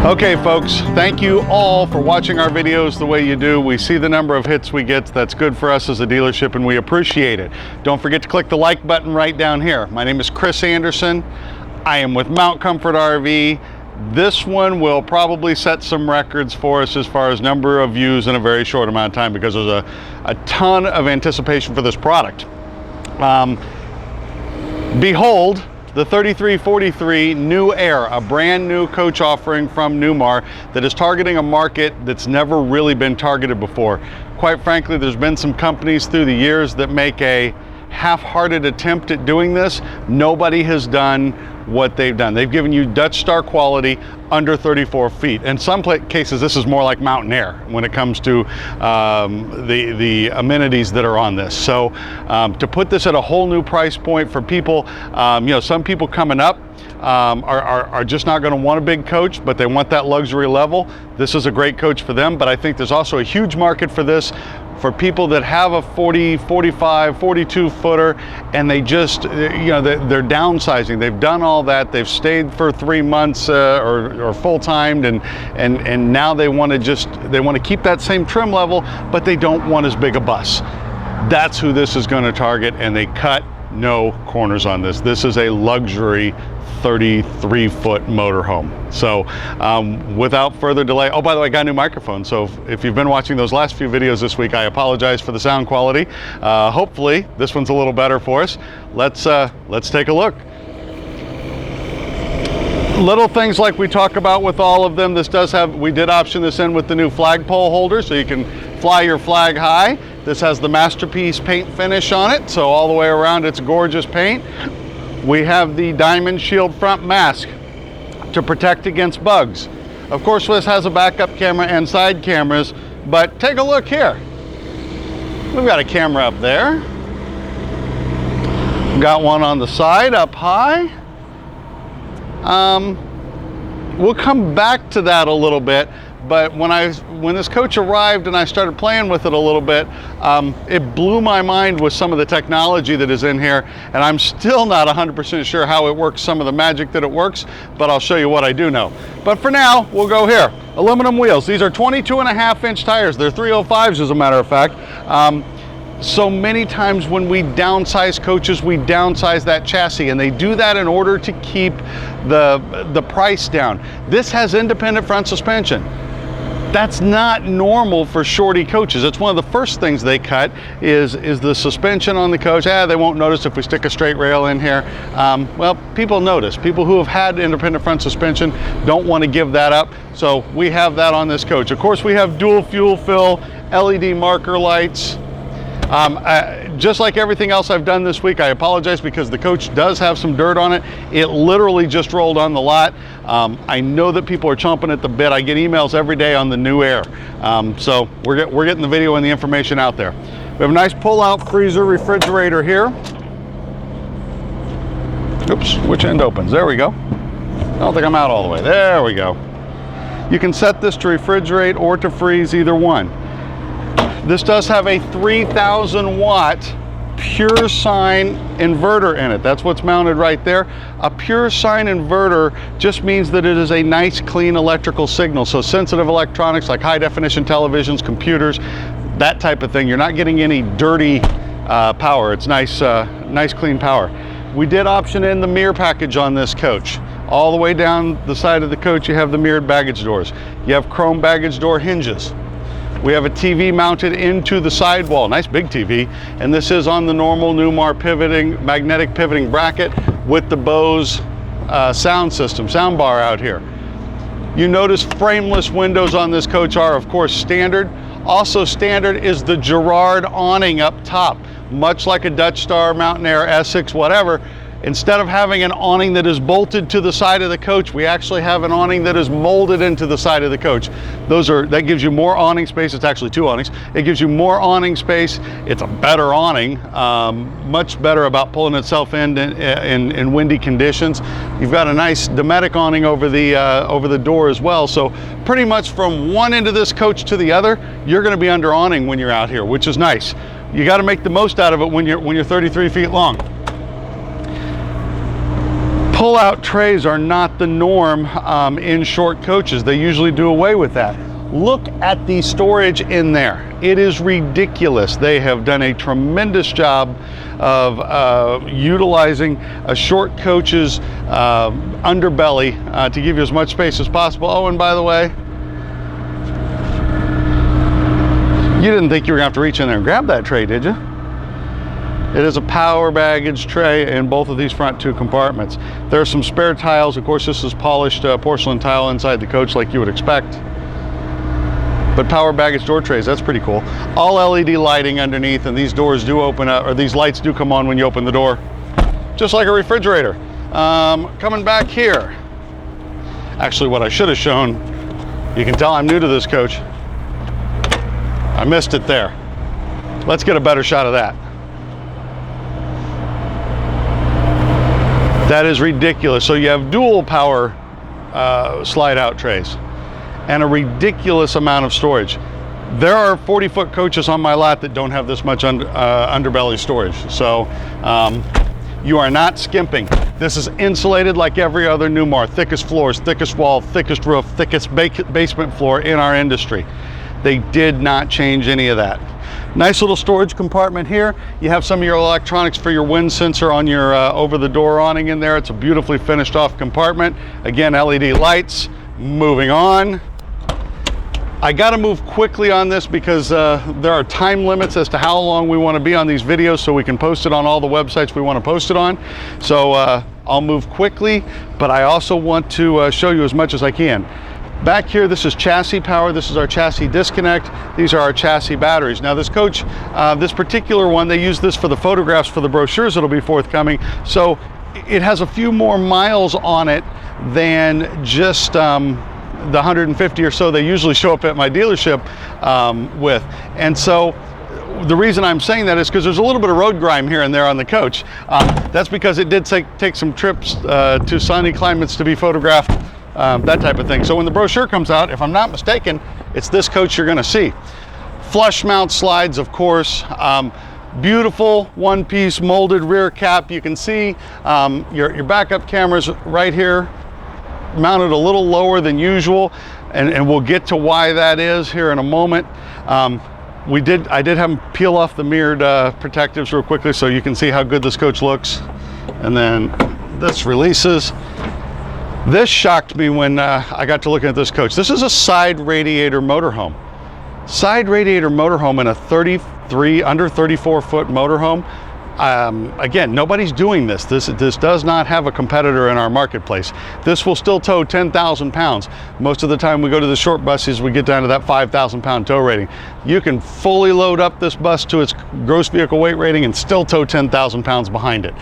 Okay folks, thank you all for watching our videos the way you do. We see the number of hits we get. That's good for us as a dealership and we appreciate it. Don't forget to click the like button right down here. My name is Chris Anderson. I am with Mount Comfort RV. This one will probably set some records for us as far as number of views in a very short amount of time because there's a ton of anticipation for this product. Behold, the 3343 New Aire, a brand new coach offering from Newmar that is targeting a market that's never really been targeted before. Quite frankly, there's been some companies through the years that make a half-hearted attempt at doing this. Nobody has done what they've done. They've given you Dutch Star quality under 34 feet. In some cases, this is more like Mountain Air when it comes to the amenities that are on this. So to put this at a whole new price point for people, you know, some people coming up are just not going to want a big coach, but they want that luxury level. This is a great coach for them, but I think there's also a huge market for this for people that have a 40, 45, 42 footer and they just, you know, they're downsizing. They've done all that. They've stayed for 3 months or full-timed and now they want to keep that same trim level, but they don't want as big a bus. That's who this is going to target, and they cut no corners on this. This is a luxury 33-foot motorhome. So without further delay, oh, by the way, I got a new microphone. So if you've been watching those last few videos this week, I apologize for the sound quality. Hopefully this one's a little better for us. Let's take a look. Little things like we talk about with all of them. This does have, we did option this in with the new flagpole holder so you can fly your flag high. This has the Masterpiece paint finish on it. So all the way around, it's gorgeous paint. We have the Diamond Shield front mask to protect against bugs. Of course, this has a backup camera and side cameras, but take a look here. We've got a camera up there. We've got one on the side up high. We'll come back to that a little bit, but when this coach arrived and I started playing with it a little bit, it blew my mind with some of the technology that is in here, and I'm still not 100% sure how it works, some of the magic that it works, but I'll show you what I do know. But for now, we'll go here. Aluminum wheels. These are 22.5-inch tires. They're 305s as a matter of fact. So many times when we downsize coaches, we downsize that chassis, and they do that in order to keep the price down. This has independent front suspension. That's not normal for shorty coaches. It's one of the first things they cut is the suspension on the coach. They won't notice if we stick a straight rail in here. Well, people notice. People who have had independent front suspension don't want to give that up. So we have that on this coach. Of course, we have dual fuel fill, LED marker lights. Just like everything else I've done this week, I apologize because the coach does have some dirt on it. It literally just rolled on the lot. I know that people are chomping at the bit. I get emails every day on the New Aire. So we're getting the video and the information out there. We have a nice pull-out freezer refrigerator here. Oops, which end opens? There we go. I don't think I'm out all the way. There we go. You can set this to refrigerate or to freeze, either one. This does have a 3,000 watt pure sine inverter in it. That's what's mounted right there. A pure sine inverter just means that it is a nice clean electrical signal. So sensitive electronics like high definition televisions, computers, that type of thing, you're not getting any dirty power. It's nice, nice clean power. We did option in the mirror package on this coach. All the way down the side of the coach, you have the mirrored baggage doors. You have chrome baggage door hinges. We have a TV mounted into the sidewall, nice big TV, and this is on the normal Newmar pivoting, magnetic pivoting bracket with the Bose sound system, sound bar out here. You notice frameless windows on this coach are, of course, standard. Also standard is the Girard awning up top, much like a Dutch Star, Mountain Air, Essex, whatever. Instead of having an awning that is bolted to the side of the coach, we actually have an awning that is molded into the side of the coach. That gives you more awning space. It's actually two awnings. It gives you more awning space. It's a better awning, much better about pulling itself in windy conditions. You've got a nice Dometic awning over the door as well. So pretty much from one end of this coach to the other, you're going to be under awning when you're out here, which is nice. You got to make the most out of it when you're 33 feet long. Pull-out trays are not the norm in short coaches. They usually do away with that. Look at the storage in there. It is ridiculous. They have done a tremendous job of utilizing a short coach's underbelly to give you as much space as possible. Oh, and by the way, you didn't think you were gonna have to reach in there and grab that tray, did you? It is a power baggage tray in both of these front two compartments. There are some spare tiles. Of course, this is polished porcelain tile inside the coach like you would expect. But power baggage door trays, that's pretty cool. All LED lighting underneath, and these doors do open up, or these lights do come on when you open the door, just like a refrigerator. Coming back here. Actually, what I should have shown, you can tell I'm new to this coach. I missed it there. Let's get a better shot of that. That is ridiculous. So you have dual power slide out trays and a ridiculous amount of storage. There are 40-foot coaches on my lot that don't have this much underbelly storage. So you are not skimping. This is insulated like every other Newmar. Thickest floors, thickest wall, thickest roof, thickest basement floor in our industry. They did not change any of that. Nice little storage compartment here. You have some of your electronics for your wind sensor on your over-the-door awning in there. It's a beautifully finished off compartment. Again, LED lights. Moving on. I gotta move quickly on this because there are time limits as to how long we want to be on these videos so we can post it on all the websites we want to post it on. So I'll move quickly, but I also want to show you as much as I can. Back here, this is chassis power. This is our chassis disconnect. These are our chassis batteries. Now this coach, this particular one, they use this for the photographs for the brochures that'll be forthcoming. So it has a few more miles on it than just the 150 or so they usually show up at my dealership with. And so the reason I'm saying that is because there's a little bit of road grime here and there on the coach. That's because it did take some trips to sunny climates to be photographed, that type of thing. So when the brochure comes out, if I'm not mistaken, it's this coach you're gonna see. Flush mount slides, of course. Beautiful one-piece molded rear cap. You can see your backup cameras right here, mounted a little lower than usual, and we'll get to why that is here in a moment. I did have them peel off the mirrored protectives real quickly so you can see how good this coach looks. And then this releases. This shocked me when I got to looking at this coach. This is a side radiator motorhome. Side radiator motorhome in a under 34 foot motorhome. Again, nobody's doing this. This does not have a competitor in our marketplace. This will still tow 10,000 pounds. Most of the time we go to the short buses, we get down to that 5,000 pound tow rating. You can fully load up this bus to its gross vehicle weight rating and still tow 10,000 pounds behind it.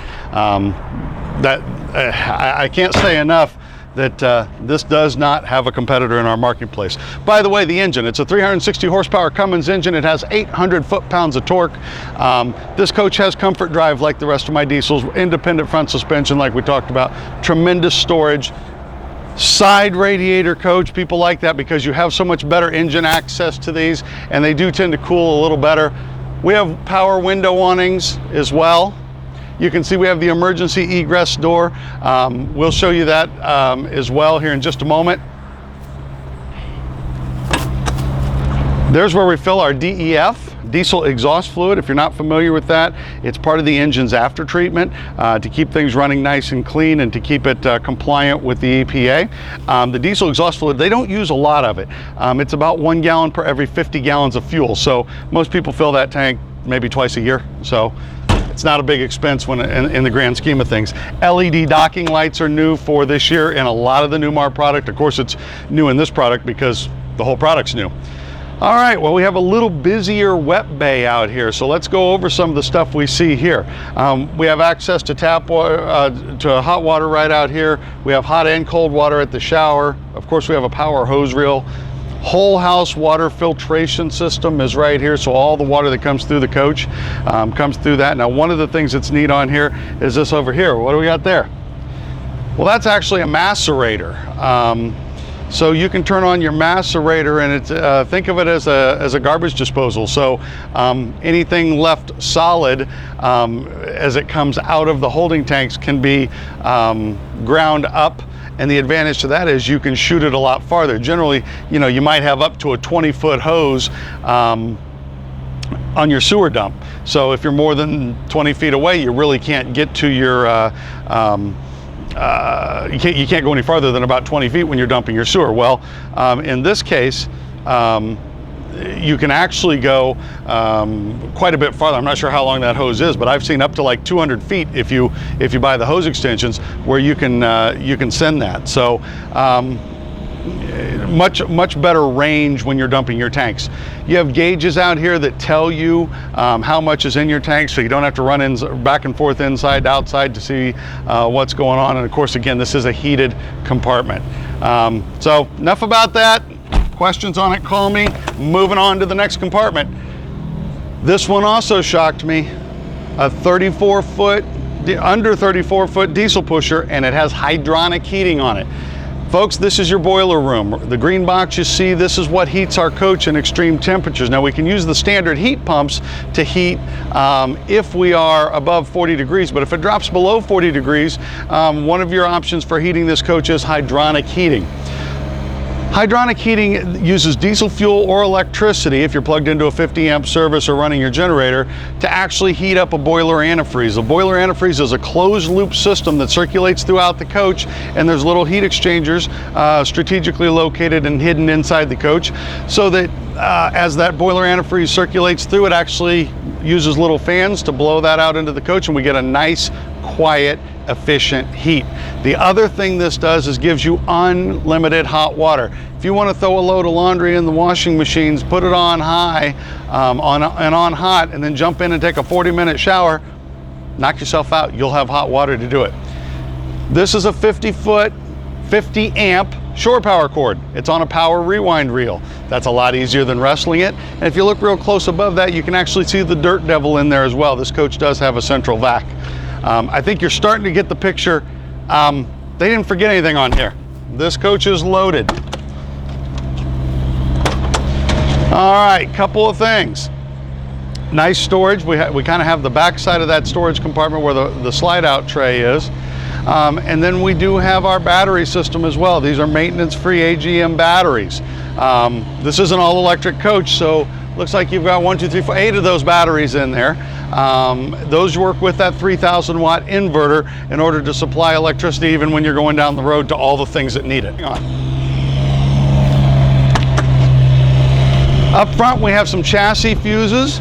I can't say enough that this does not have a competitor in our marketplace. By the way, the engine, it's a 360 horsepower Cummins engine. It has 800 foot-pounds of torque. This coach has comfort drive like the rest of my diesels, independent front suspension like we talked about, tremendous storage. Side radiator coach, people like that because you have so much better engine access to these, and they do tend to cool a little better. We have power window awnings as well. You can see we have the emergency egress door. We'll show you that as well here in just a moment. There's where we fill our DEF, diesel exhaust fluid. If you're not familiar with that, it's part of the engine's after treatment to keep things running nice and clean and to keep it compliant with the EPA. The diesel exhaust fluid, they don't use a lot of it. It's about 1 gallon per every 50 gallons of fuel. So most people fill that tank maybe twice a year. So it's not a big expense when in the grand scheme of things. LED docking lights are new for this year in a lot of the Newmar product. Of course, it's new in this product because the whole product's new. All right, well, we have a little busier wet bay out here, so let's go over some of the stuff we see here. We have access to tap water, to hot water right out here. We have hot and cold water at the shower. Of course, we have a power hose reel. Whole house water filtration system is right here, so all the water that comes through the coach comes through that. Now, one of the things that's neat on here is this over here. What do we got there? Well, that's actually a macerator. So you can turn on your macerator, and it's, think of it as a garbage disposal. So anything left solid as it comes out of the holding tanks can be ground up. And the advantage to that is you can shoot it a lot farther. Generally, you know, you might have up to a 20-foot hose on your sewer dump. So if you're more than 20 feet away, you really can't get to your, you can't go any farther than about 20 feet when you're dumping your sewer. Well, in this case, you can actually go quite a bit farther. I'm not sure how long that hose is, but I've seen up to like 200 feet if you buy the hose extensions, where you can send that. So much better range when you're dumping your tanks. You have gauges out here that tell you how much is in your tank, so you don't have to run back and forth inside to outside to see what's going on. And of course, again, this is a heated compartment. So enough about that. Questions on it, call me. Moving on to the next compartment. This one also shocked me. A 34-foot, under 34-foot diesel pusher, and it has hydronic heating on it. Folks, this is your boiler room. The green box you see, this is what heats our coach in extreme temperatures. Now, we can use the standard heat pumps to heat if we are above 40 degrees, but if it drops below 40 degrees, one of your options for heating this coach is hydronic heating. Hydronic heating uses diesel fuel or electricity, if you're plugged into a 50 amp service or running your generator, to actually heat up a boiler antifreeze. A boiler antifreeze is a closed loop system that circulates throughout the coach, and there's little heat exchangers strategically located and hidden inside the coach, so that as that boiler antifreeze circulates through, it actually uses little fans to blow that out into the coach, and we get a nice, quiet, efficient heat. The other thing this does is gives you unlimited hot water. If you want to throw a load of laundry in the washing machines, put it on high on hot, and then jump in and take a 40-minute shower, knock yourself out. You'll have hot water to do it. This is a 50-foot, 50 amp shore power cord. It's on a power rewind reel. That's a lot easier than wrestling it. And if you look real close above that, you can actually see the dirt devil in there as well. This coach does have a central vac. I think you're starting to get the picture. They didn't forget anything on here. This coach is loaded. All right, couple of things. Nice storage. We kind of have the back side of that storage compartment where the slide out tray is. And then we do have our battery system as well. These are maintenance-free AGM batteries. This is an all-electric coach, so looks like you've got 1, 2, 3, 4, 8 of those batteries in there. Those work with that 3,000 watt inverter in order to supply electricity even when you're going down the road to all the things that need it. Hang on. Up front, we have some chassis fuses.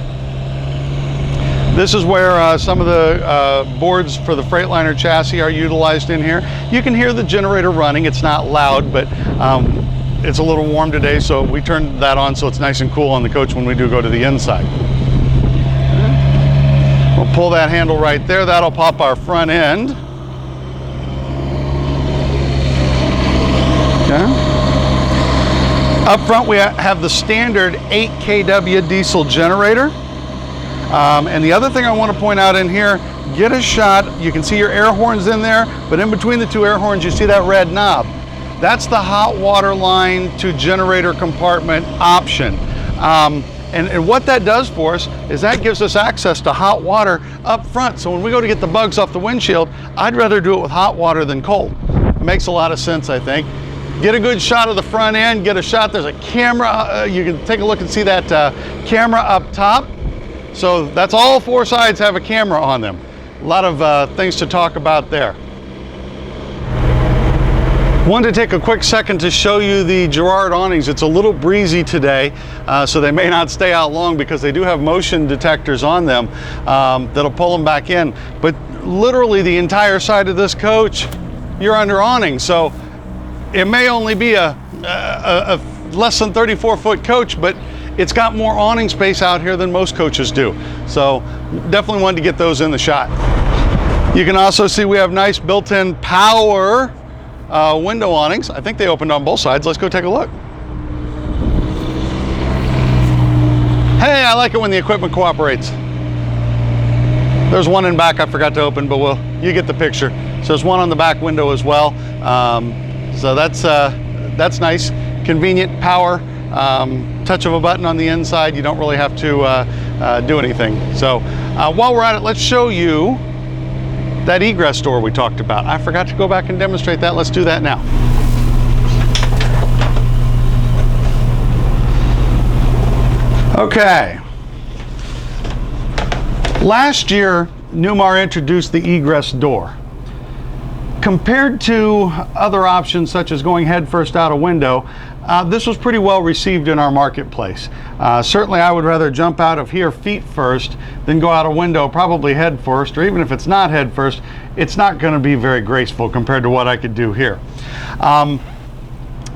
This is where some of the boards for the Freightliner chassis are utilized in here. You can hear the generator running. It's not loud, but it's a little warm today, so we turned that on so it's nice and cool on the coach when we do go to the inside. We'll pull that handle right there. That'll pop our front end. Okay. Up front, we have the standard 8 kW diesel generator. And the other thing I want to point out in here, get a shot. You can see your air horns in there, but in between the two air horns, you see that red knob. That's the hot water line to generator compartment option. And what that does for us is that gives us access to hot water up front. So when we go to get the bugs off the windshield, I'd rather do it with hot water than cold. It makes a lot of sense, I think. Get a good shot of the front end, get a shot. There's a camera. You can take a look and see that camera up top. So that's all four sides have a camera on them. A lot of things to talk about there. Wanted to take a quick second to show you the Girard awnings. It's a little breezy today, so they may not stay out long because they do have motion detectors on them that'll pull them back in. But literally the entire side of this coach, you're under awning. So it may only be a less than 34-foot coach, but it's got more awning space out here than most coaches do. So definitely wanted to get those in the shot. You can also see we have nice built-in power window awnings. I think they opened on both sides. Let's go take a look. Hey, I like it when the equipment cooperates. There's one in back I forgot to open, but you get the picture. So there's one on the back window as well. So that's that's nice, convenient, power, touch of a button on the inside. You don't really have to do anything. So while we're at it, let's show you that egress door we talked about. I forgot to go back and demonstrate that. Let's do that now. Okay. Last year, Newmar introduced the egress door. Compared to other options such as going headfirst out a window, this was pretty well received in our marketplace. Certainly I would rather jump out of here feet first than go out a window probably head first, or even if it's not head first, it's not going to be very graceful compared to what I could do here.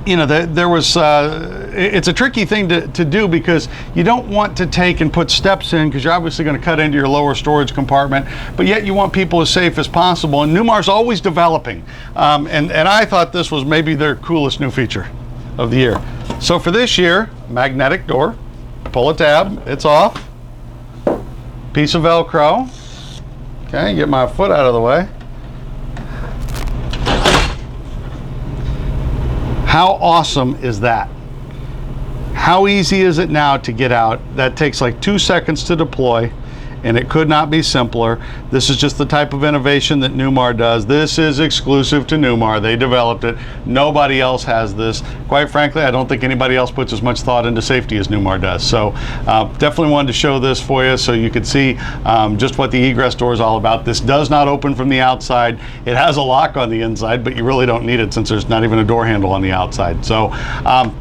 You know, it's a tricky thing to do because you don't want to take and put steps in because you're obviously going to cut into your lower storage compartment, but yet you want people as safe as possible. And Newmar's always developing. And I thought this was maybe their coolest new feature of the year. So for this year, magnetic door, pull a tab, it's off. Piece of Velcro. Okay, get my foot out of the way. How awesome is that? How easy is it now to get out? That takes like 2 seconds to deploy, and it could not be simpler. This is just the type of innovation that Newmar does. This is exclusive to Newmar. They developed it. Nobody else has this. Quite frankly, I don't think anybody else puts as much thought into safety as Newmar does. So definitely wanted to show this for you so you could see just what the egress door is all about. This does not open from the outside. It has a lock on the inside, but you really don't need it since there's not even a door handle on the outside. So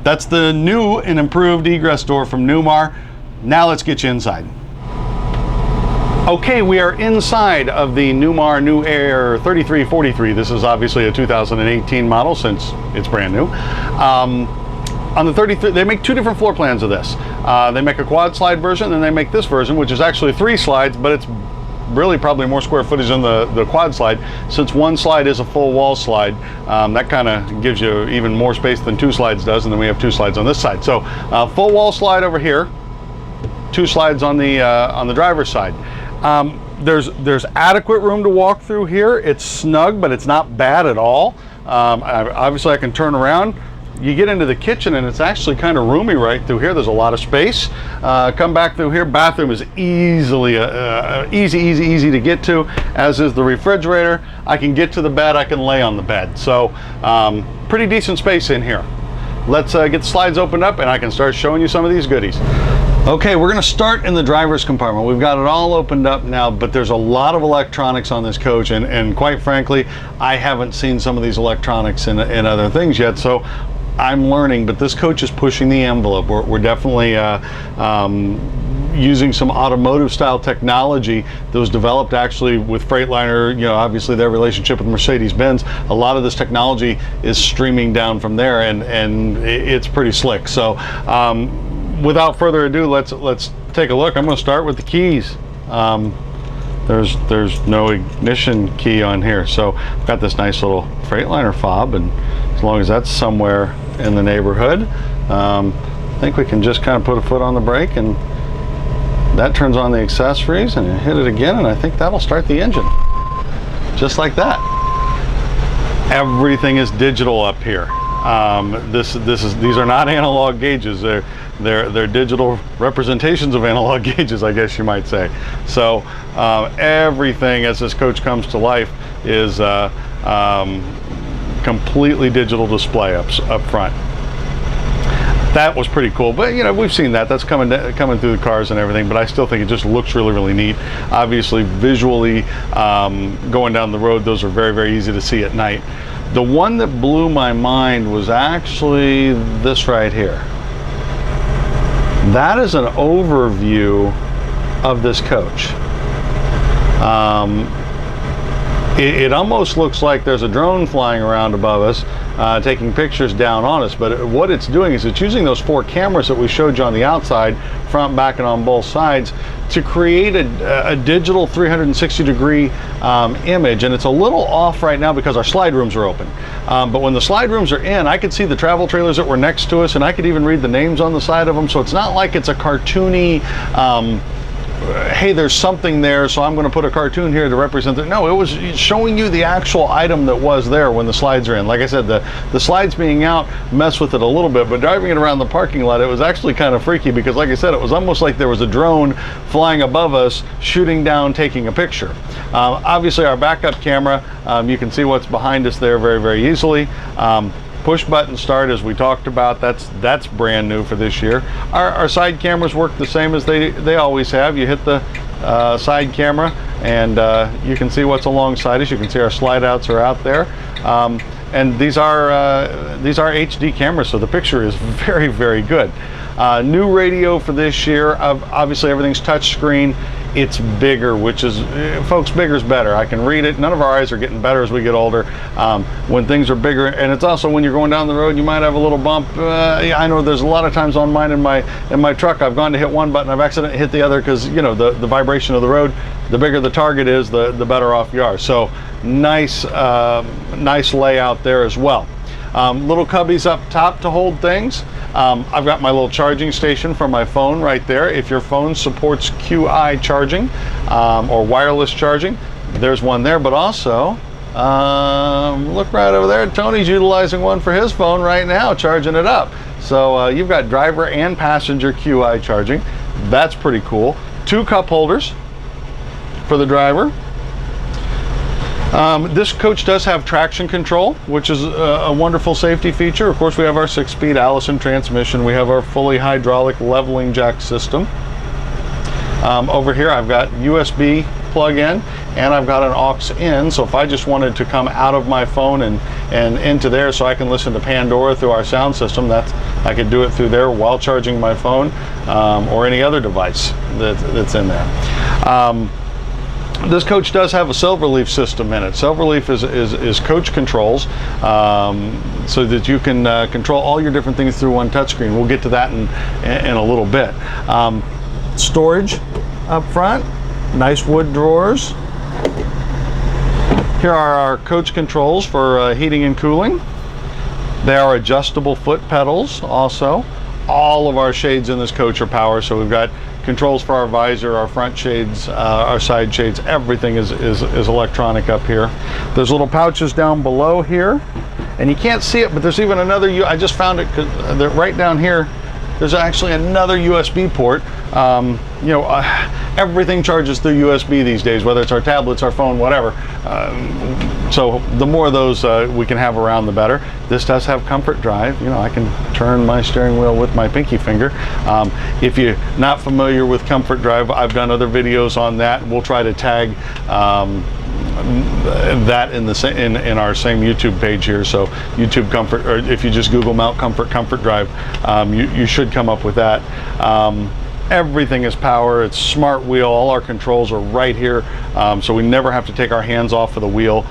that's the new and improved egress door from Newmar. Now let's get you inside. Okay, we are inside of the Newmar New Aire 3343. This is obviously a 2018 model since it's brand new. On the 33, they make 2 different floor plans of this. They make a quad slide version, and they make this version, which is actually 3 slides, but it's really probably more square footage than the quad slide, since 1 slide is a full wall slide. That kind of gives you even more space than 2 slides does, and then we have 2 slides on this side. So full wall slide over here, 2 slides on the driver's side. There's adequate room to walk through here. It's snug, but it's not bad at all. Obviously I can turn around. You get into the kitchen and it's actually kind of roomy right through here. There's a lot of space. Come back through here. Bathroom is easily easy to get to, as is the refrigerator. I can get to the bed. I can lay on the bed. So pretty decent space in here. Let's get the slides opened up and I can start showing you some of these goodies. Okay, we're going to start in the driver's compartment. We've got it all opened up now, but there's a lot of electronics on this coach, and quite frankly, I haven't seen some of these electronics in other things yet, so I'm learning, but this coach is pushing the envelope. We're definitely using some automotive style technology that was developed actually with Freightliner, you know, obviously their relationship with Mercedes-Benz. A lot of this technology is streaming down from there, and it's pretty slick. So without further ado, let's take a look. I'm going to start with the keys. There's no ignition key on here, so I've got this nice little Freightliner fob, and as long as that's somewhere in the neighborhood, I think we can just kind of put a foot on the brake, and that turns on the accessories, and you hit it again, and I think that'll start the engine just like that. Everything is digital up here. These are not analog gauges. They're digital representations of analog gauges, I guess you might say. So everything as this coach comes to life is completely digital display up front. That was pretty cool, but you know, we've seen that. That's coming through the cars and everything, but I still think it just looks really neat. Obviously, visually, going down the road, those are very easy to see at night. The one that blew my mind was actually this right here. That is an overview of this coach. It almost looks like there's a drone flying around above us, taking pictures down on us, but what it's doing is it's using those 4 cameras that we showed you on the outside, front, back, and on both sides, to create a digital 360-degree image. And it's a little off right now because our slide rooms are open. But when the slide rooms are in, I could see the travel trailers that were next to us, and I could even read the names on the side of them. So it's not like it's a cartoony hey, there's something there, so I'm going to put a cartoon here to represent it. No, it was showing you the actual item that was there when the slides are in. Like I said, the slides being out mess with it a little bit, but driving it around the parking lot, it was actually kind of freaky because, like I said, it was almost like there was a drone flying above us, shooting down, taking a picture. Obviously, our backup camera, you can see what's behind us there very, very easily. Push button start, as we talked about, that's brand new for this year. Our side cameras work the same as they always have. You hit the side camera and you can see what's alongside us. You can see our slide outs are out there. And these are HD cameras, so the picture is very, very good. New radio for this year. Obviously everything's touch screen. It's bigger, which is, folks, bigger is better. I can read it. None of our eyes are getting better as we get older. When things are bigger, and it's also when you're going down the road, you might have a little bump. I know there's a lot of times on mine in my truck, I've gone to hit one button, I've accidentally hit the other because, you know, the vibration of the road. The bigger the target is, the better off you are. So nice layout there as well. Little cubbies up top to hold things. I've got my little charging station for my phone right there. If your phone supports QI charging or wireless charging, there's one there. But also, look right over there. Tony's utilizing one for his phone right now, charging it up. So you've got driver and passenger QI charging. That's pretty cool. 2 cup holders for the driver. This coach does have traction control, which is a wonderful safety feature. Of course, we have our 6-speed Allison transmission. We have our fully hydraulic leveling jack system. Over here, I've got USB plug-in, and I've got an aux in. So if I just wanted to come out of my phone and into there so I can listen to Pandora through our sound system, I could do it through there while charging my phone or any other device that's in there. This coach does have a Silverleaf system in it. Silverleaf is coach controls, so that you can control all your different things through one touchscreen. We'll get to that in a little bit. Storage up front, nice wood drawers. Here are our coach controls for heating and cooling. They are adjustable foot pedals also. All of our shades in this coach are power, so we've got controls for our visor, our front shades, our side shades. Everything is electronic up here. There's little pouches down below here, and you can't see it, but there's even another, I just found it right down here. There's actually another USB port. You know, everything charges through USB these days, whether it's our tablets, our phone, whatever. So the more of those we can have around, the better. This does have comfort drive. You know, I can turn my steering wheel with my pinky finger. If you're not familiar with comfort drive, I've done other videos on that. We'll try to tag that in our same YouTube page here. So YouTube comfort, or if you just Google Mount comfort drive, you should come up with that. Everything is power. It's smart wheel. All our controls are right here, so we never have to take our hands off of the wheel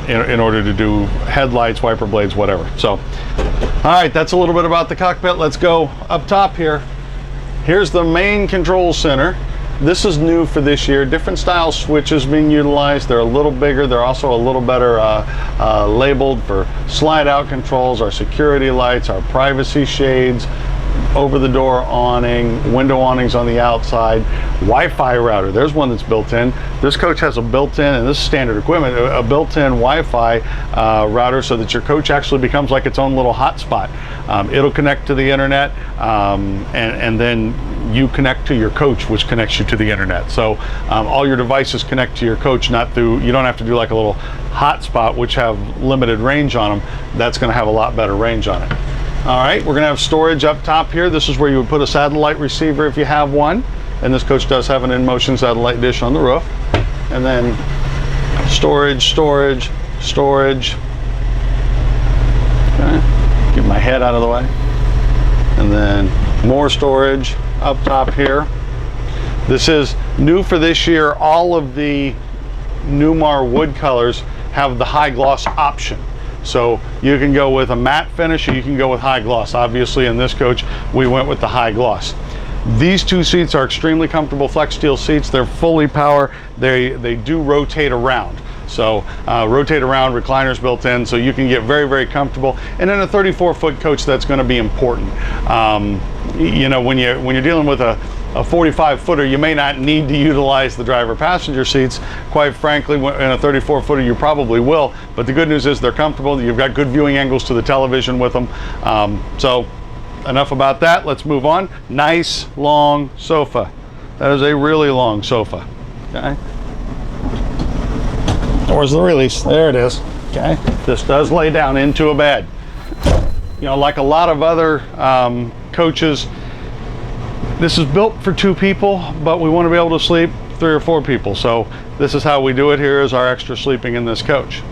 in order to do headlights, wiper blades, whatever. So, all right, that's a little bit about the cockpit. Let's go up top here. Here's the main control center. This is new for this year. Different style switches being utilized. They're a little bigger. They're also a little better labeled for slide out controls, our security lights, our privacy shades, over the door awning, window awnings on the outside, Wi-Fi router. There's one that's built in. This coach has a built-in, and this is standard equipment, a built-in Wi-Fi router, so that your coach actually becomes like its own little hotspot. It'll connect to the internet, and then you connect to your coach, which connects you to the internet. So all your devices connect to your coach, not through, you don't have to do like a little hotspot, which have limited range on them. That's going to have a lot better range on it. All right, we're going to have storage up top here. This is where you would put a satellite receiver if you have one. And this coach does have an in-motion satellite dish on the roof. And then storage, storage, storage. Okay, get my head out of the way. And then more storage up top here. This is new for this year. All of the Newmar wood colors have the high gloss option. So you can go with a matte finish, or you can go with high gloss. Obviously in this coach, we went with the high gloss. These two seats are extremely comfortable flex steel seats. They're fully power. They do rotate around. So rotate around, recliners built in, so you can get very, very comfortable. And in a 34-foot coach, that's going to be important. You know, when you're dealing with a a 45 footer, you may not need to utilize the driver passenger seats. Quite frankly, in a 34 footer, you probably will. But the good news is they're comfortable. You've got good viewing angles to the television with them. So enough about that. Let's move on. Nice long sofa. That is a really long sofa. Okay. Where's the release? There it is. Okay. This does lay down into a bed. You know, like a lot of other coaches, this is built for 2 people, but we want to be able to sleep 3 or 4 people. So this is how we do it here, is our extra sleeping in this coach.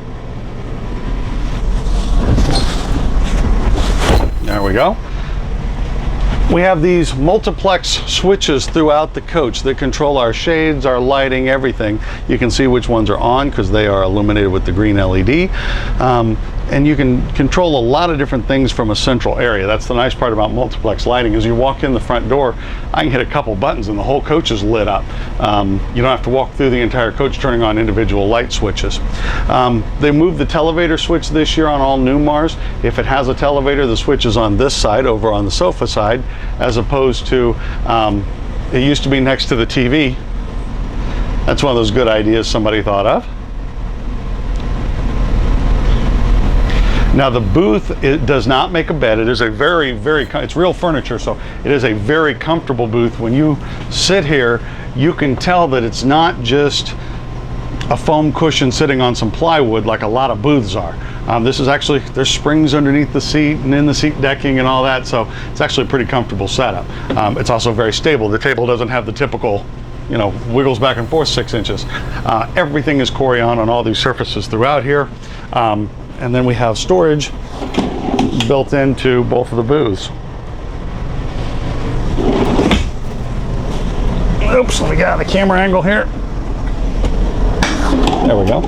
There we go. We have these multiplex switches throughout the coach that control our shades, our lighting, everything. You can see which ones are on because they are illuminated with the green LED. And you can control a lot of different things from a central area. That's the nice part about multiplex lighting. As you walk in the front door, I can hit a couple buttons and the whole coach is lit up. You don't have to walk through the entire coach turning on individual light switches. They moved the televator switch this year on all Newmars. If it has a televator, the switch is on this side, over on the sofa side, as opposed to, it used to be next to the TV. That's one of those good ideas somebody thought of. Now the booth, it does not make a bed. It is a very, it's real furniture, so it is a very comfortable booth. When you sit here, you can tell that it's not just a foam cushion sitting on some plywood like a lot of booths are. This is actually, there's springs underneath the seat and in the seat decking and all that, so it's actually a pretty comfortable setup. It's also very stable. The table doesn't have the typical, you know, wiggles back and forth 6 inches. Everything is Corian on all these surfaces throughout here. And then we have storage built into both of the booths. Oops, let me get out of the camera angle here. There we go.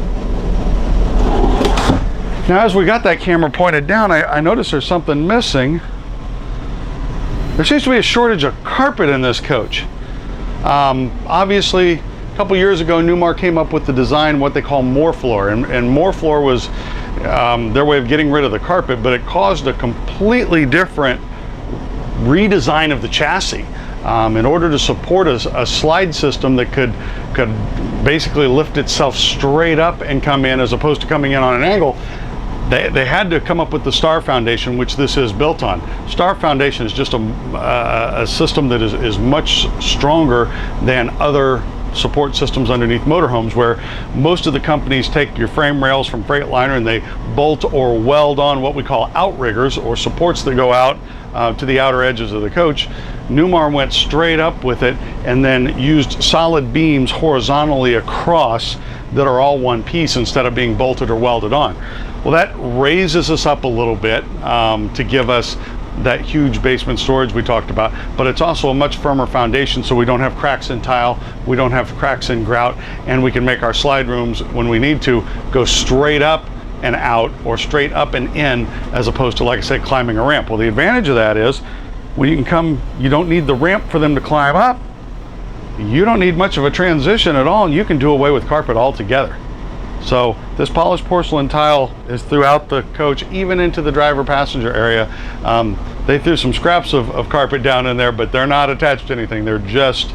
Now, as we got that camera pointed down, I noticed there's something missing. There seems to be a shortage of carpet in this coach. Obviously, a couple years ago, Newmar came up with the design, what they call Morefloor, and Morefloor was their way of getting rid of the carpet, but it caused a completely different redesign of the chassis. In order to support a slide system that could basically lift itself straight up and come in, as opposed to coming in on an angle, they had to come up with the Star Foundation, which this is built on. Star Foundation is just a system that is much stronger than other support systems underneath motorhomes, where most of the companies take your frame rails from Freightliner and they bolt or weld on what we call outriggers, or supports that go out to the outer edges of the coach. Newmar went straight up with it and then used solid beams horizontally across that are all one piece instead of being bolted or welded on. Well, that raises us up a little bit to give us that huge basement storage we talked about, but it's also a much firmer foundation, so we don't have cracks in tile, we don't have cracks in grout, and we can make our slide rooms, when we need to, go straight up and out, or straight up and in, as opposed to, like I said, climbing a ramp. Well, the advantage of that is, when you can come, you don't need the ramp for them to climb up. You don't need much of a transition at all, and you can do away with carpet altogether. So this polished porcelain tile is throughout the coach, even into the driver passenger area. They threw some scraps of carpet down in there, but they're not attached to anything. They're just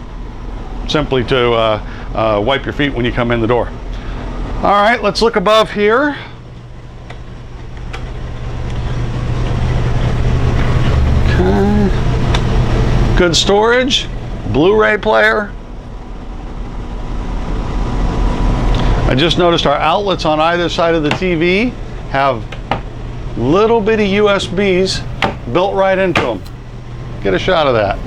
simply to wipe your feet when you come in the door. All right, let's look above here. Okay. Good storage, Blu-ray player. I just noticed our outlets on either side of the TV have little bitty USBs built right into them. Get a shot of that.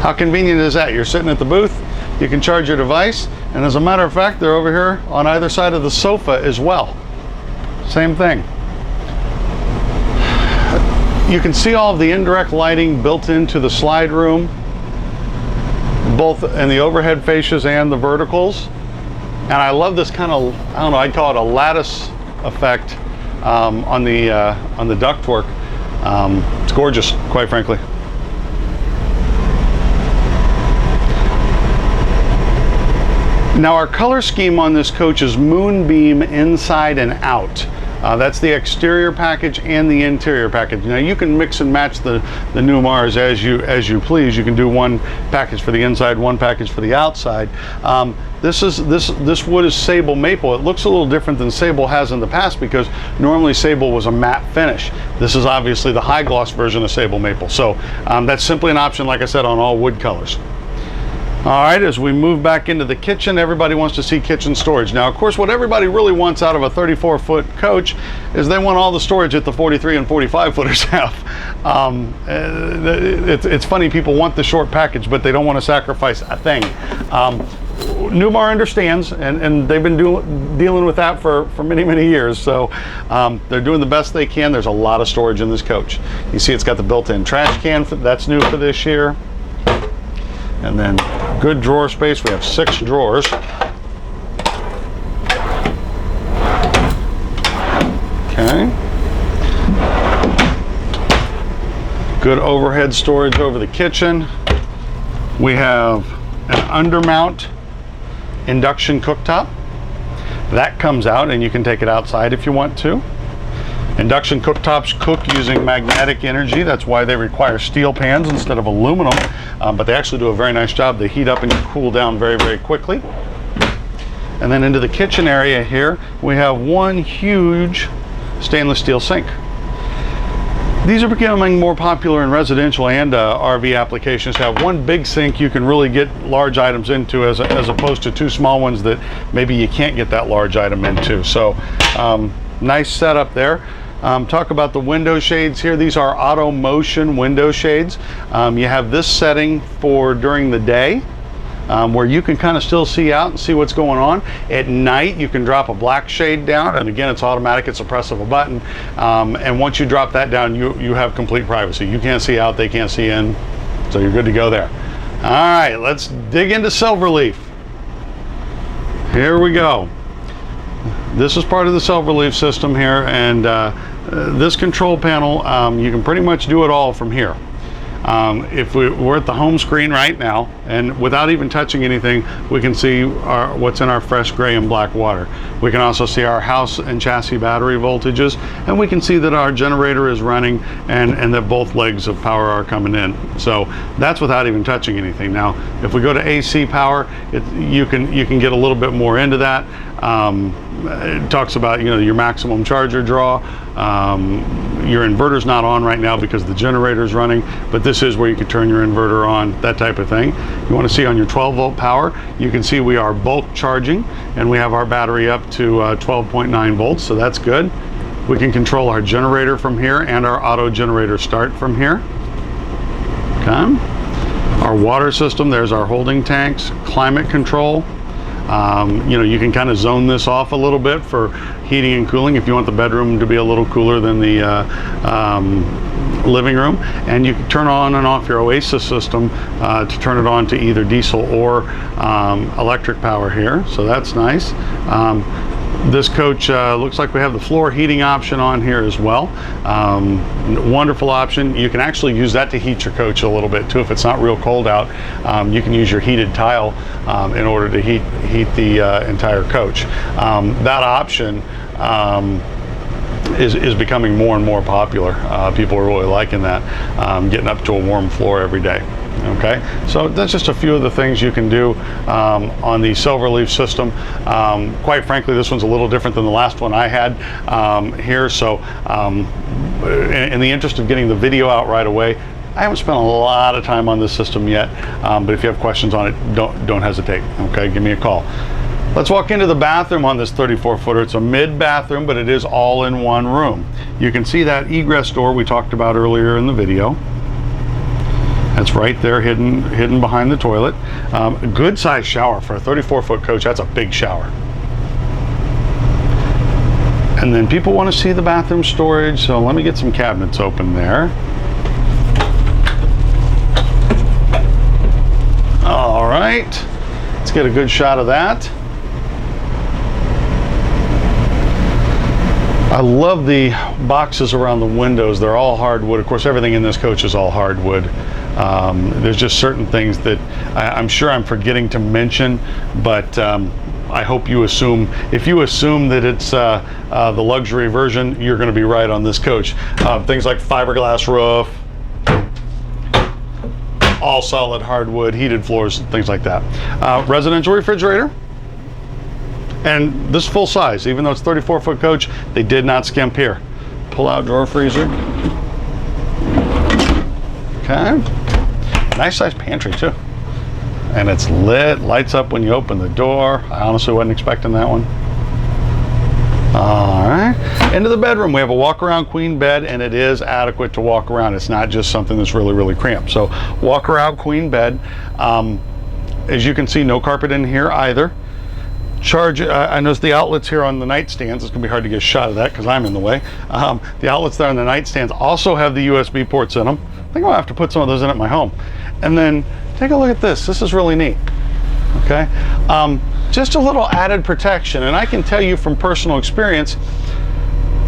How convenient is that? You're sitting at the booth, you can charge your device, and as a matter of fact, they're over here on either side of the sofa as well. Same thing. You can see all of the indirect lighting built into the slide room, both in the overhead fascias and the verticals. And I love this kind of, I don't know, I'd call it a lattice effect on the ductwork. It's gorgeous, quite frankly. Now, our color scheme on this coach is moonbeam inside and out. That's the exterior package and the interior package. Now you can mix and match the Newmars as you please. You can do one package for the inside, one package for the outside. This wood is sable maple. It looks a little different than sable has in the past because normally sable was a matte finish. This is obviously the high gloss version of sable maple. So that's simply an option, like I said, on all wood colors. All right, as we move back into the kitchen, everybody wants to see kitchen storage. Now, of course, what everybody really wants out of a 34-foot coach is they want all the storage that the 43 and 45 footers have. It's funny, people want the short package, but they don't want to sacrifice a thing. Newmar understands, and they've been dealing with that for many, many years. So they're doing the best they can. There's a lot of storage in this coach. You see it's got the built-in trash can. That's new for this year. And then good drawer space. We have 6 drawers. Okay. Good overhead storage over the kitchen. We have an undermount induction cooktop. That comes out and you can take it outside if you want to. Induction cooktops cook using magnetic energy. That's why they require steel pans instead of aluminum, but they actually do a very nice job. They heat up and cool down very, very quickly. And then into the kitchen area here, we have one huge stainless steel sink. These are becoming more popular in residential and RV applications. To have one big sink you can really get large items into as opposed to 2 small ones that maybe you can't get that large item into. So nice setup there. Talk about the window shades here. These are auto motion window shades. You have this setting for during the day, where you can kind of still see out and see what's going on. At night, you can drop a black shade down, and again, it's automatic. It's a press of a button, and once you drop that down, you have complete privacy. You can't see out, they can't see in, so you're good to go there. All right, let's dig into Silverleaf. Here we go. This is part of the Silverleaf system here, and this control panel, you can pretty much do it all from here. If we're at the home screen right now, and without even touching anything, we can see what's in our fresh gray and black water. We can also see our house and chassis battery voltages, and we can see that our generator is running and that both legs of power are coming in. So that's without even touching anything. Now, if we go to AC power, you can get a little bit more into that. It talks about, you know, your maximum charger draw. Your inverter's not on right now because the generator's running, but this is where you can turn your inverter on, that type of thing. You want to see on your 12-volt power, you can see we are bulk charging, and we have our battery up to 12.9 volts, so that's good. We can control our generator from here and our auto generator start from here. Okay. Our water system, there's our holding tanks, climate control. You know, you can kind of zone this off a little bit for heating and cooling if you want the bedroom to be a little cooler than the living room. And you can turn on and off your Oasis system to turn it on to either diesel or electric power here. So that's nice. This coach looks like we have the floor heating option on here as well. Wonderful option. You can actually use that to heat your coach a little bit too. If it's not real cold out, you can use your heated tile in order to heat the entire coach. That option is becoming more and more popular. People are really liking that, getting up to a warm floor every day. Okay, so that's just a few of the things you can do on the Silverleaf system. Quite frankly, this one's a little different than the last one I had here, so in the interest of getting the video out right away, I haven't spent a lot of time on this system yet, but if you have questions on it, don't hesitate. Okay, give me a call. Let's walk into the bathroom on this 34-footer. It's a mid-bathroom, but it is all in one room. You can see that egress door we talked about earlier in the video. That's right there, hidden behind the toilet. A good sized shower for a 34-foot coach. That's a big shower. And then people want to see the bathroom storage, so let me get some cabinets open there. All right, let's get a good shot of that. I love the boxes around the windows. They're all hardwood. Of course, everything in this coach is all hardwood. There's just certain things that I'm sure I'm forgetting to mention, but I hope you assume, if you assume that it's the luxury version, you're going to be right on this coach. Things like fiberglass roof, all solid hardwood, heated floors, things like that. Residential refrigerator, and this full size, even though it's 34-foot coach, they did not skimp here. Pull out drawer freezer. Okay, nice size pantry too. And it's lit, lights up when you open the door. I honestly wasn't expecting that one. All right, into the bedroom. We have a walk-around queen bed, and it is adequate to walk around. It's not just something that's really, really cramped. So walk-around queen bed. As you can see, no carpet in here either. I noticed the outlets here on the nightstands. It's gonna be hard to get a shot of that because I'm in the way. The outlets there on the nightstands also have the USB ports in them. I think I'll have to put some of those in at my home. And then take a look at this. This is really neat. Okay, just a little added protection, and I can tell you from personal experience,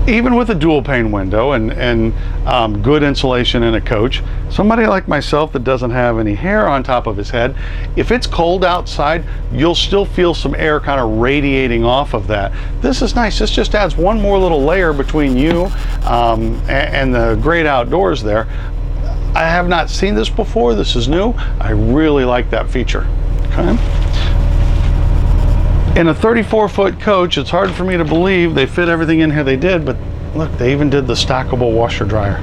even with a dual pane window and good insulation in a coach, somebody like myself that doesn't have any hair on top of his head, if it's cold outside, you'll still feel some air kind of radiating off of that. This is nice. This just adds one more little layer between you and the great outdoors there. I have not seen this before. This is new. I really like that feature. Okay. In a 34-foot coach, it's hard for me to believe they fit everything in here they did, but look, they even did the stackable washer dryer.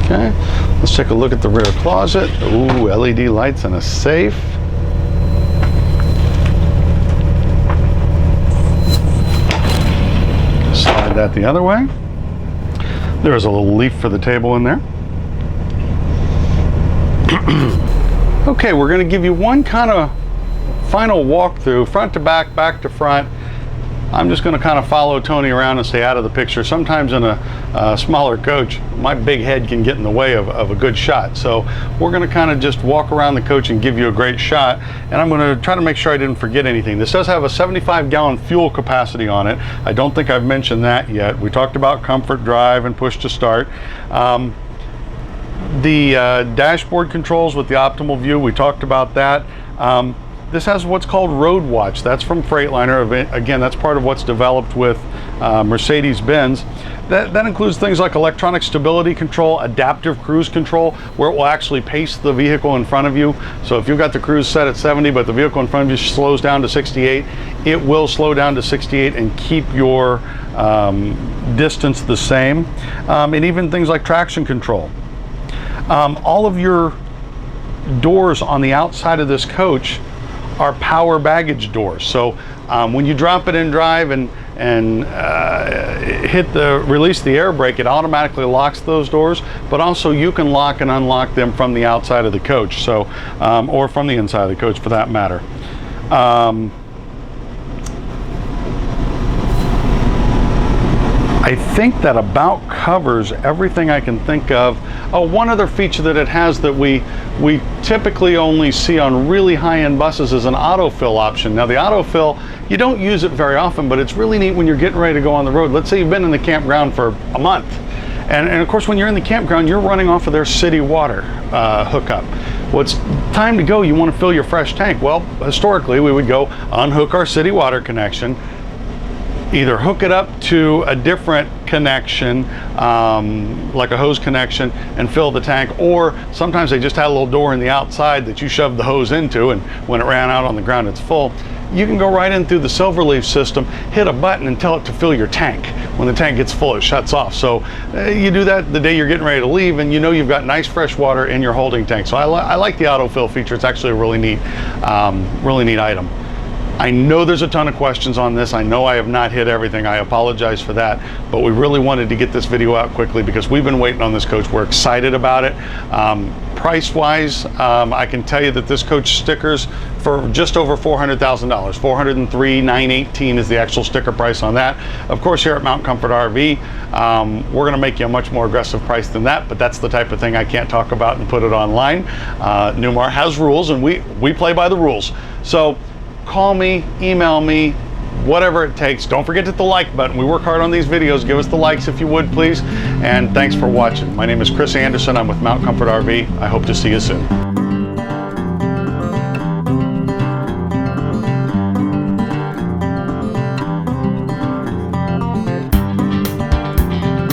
Okay, let's take a look at the rear closet. Ooh, LED lights and a safe. Slide that the other way. There's a little leaf for the table in there. Okay, we're going to give you one kind of final walkthrough, front to back, back to front. I'm just going to kind of follow Tony around and stay out of the picture. Sometimes in a smaller coach, my big head can get in the way of a good shot. So we're going to kind of just walk around the coach and give you a great shot. And I'm going to try to make sure I didn't forget anything. This does have a 75-gallon fuel capacity on it. I don't think I've mentioned that yet. We talked about comfort drive and push to start. The dashboard controls with the optimal view, we talked about that. This has what's called Road Watch. That's from Freightliner. Again, that's part of what's developed with Mercedes-Benz. That includes things like electronic stability control, adaptive cruise control, where it will actually pace the vehicle in front of you. So if you've got the cruise set at 70, but the vehicle in front of you slows down to 68, it will slow down to 68 and keep your distance the same. And even things like traction control. All of your doors on the outside of this coach are power baggage doors. So when you drop it in drive and release the air brake, it automatically locks those doors, but also you can lock and unlock them from the outside of the coach, so or from the inside of the coach for that matter. I think that about covers everything I can think of. Oh, one other feature that it has that we typically only see on really high-end buses is an autofill option. Now the autofill, you don't use it very often, but it's really neat when you're getting ready to go on the road. Let's say you've been in the campground for a month. And of course, when you're in the campground, you're running off of their city water hookup. Well, it's time to go. You want to fill your fresh tank. Well, historically, we would go unhook our city water connection, either hook it up to a different connection, like a hose connection, and fill the tank, or sometimes they just had a little door in the outside that you shove the hose into, and when it ran out on the ground, it's full. You can go right in through the Silverleaf system, hit a button and tell it to fill your tank. When the tank gets full, it shuts off. So you do that the day you're getting ready to leave, and you know you've got nice fresh water in your holding tank. So I like the autofill feature. It's actually a really neat item. I know there's a ton of questions on this. I know I have not hit everything. I apologize for that, but we really wanted to get this video out quickly because we've been waiting on this coach. We're excited about it. Price-wise, I can tell you that this coach stickers for just over $400,000. $403,918 is the actual sticker price on that. Of course, here at Mount Comfort RV, we're going to make you a much more aggressive price than that, but that's the type of thing I can't talk about and put it online. Newmar has rules, and we play by the rules. So call me, email me, whatever it takes. Don't forget to hit the like button. We work hard on these videos. Give us the likes if you would, please. And thanks for watching. My name is Chris Anderson. I'm with Mount Comfort RV. I hope to see you soon.